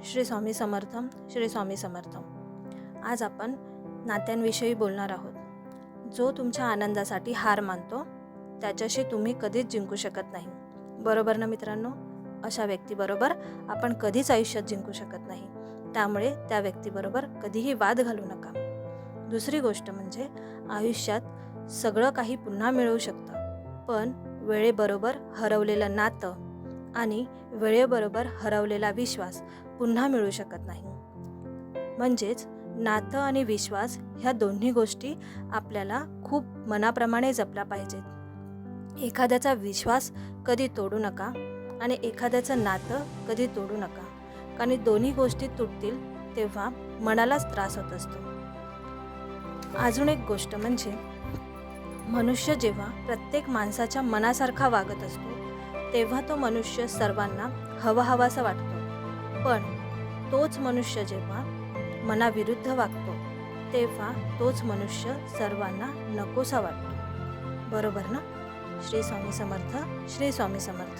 श्री स्वामी समर्थ. श्री स्वामी समर्थ. आज आपण नात्यांविषयी बोलणार आहोत. जो तुमच्या आनंदासाठी हार मानतो त्याच्याशी तुम्ही कधीच जिंकू शकत नाही. बरोबर ना मित्रांनो? अशा व्यक्तीबरोबर आपण कधीच आयुष्यात जिंकू शकत नाही. त्यामुळे त्या व्यक्तीबरोबर कधीही वाद घालू नका. दुसरी गोष्ट म्हणजे आयुष्यात सगळं काही पुन्हा मिळू शकतं, पण वेळेबरोबर हरवलेलं नातं आणि वेळेबरोबर हरवलेला विश्वास पुन्हा मिळू शकत नाही. म्हणजेच नातं आणि विश्वास ह्या दोन्ही गोष्टी आपल्याला खूप मनाप्रमाणे जपल्या पाहिजेत. एखाद्याचा विश्वास कधी तोडू नका आणि एखाद्याचं नातं कधी तोडू नका, कारण दोन्ही गोष्टी तुटतील तेव्हा मनालाच त्रास होत असतो. अजून एक गोष्ट म्हणजे मनुष्य जेव्हा प्रत्येक माणसाच्या मनासारखा वागत असतो तेव्हा तो मनुष्य सर्वांना हवाहवासा वाटतो, पण तोच मनुष्य जेव्हा मनाविरुद्ध वागतो तेव्हा तोच मनुष्य सर्वांना नकोसा वाटतो. बरोबर ना? श्री स्वामी समर्थ. श्री स्वामी समर्थ.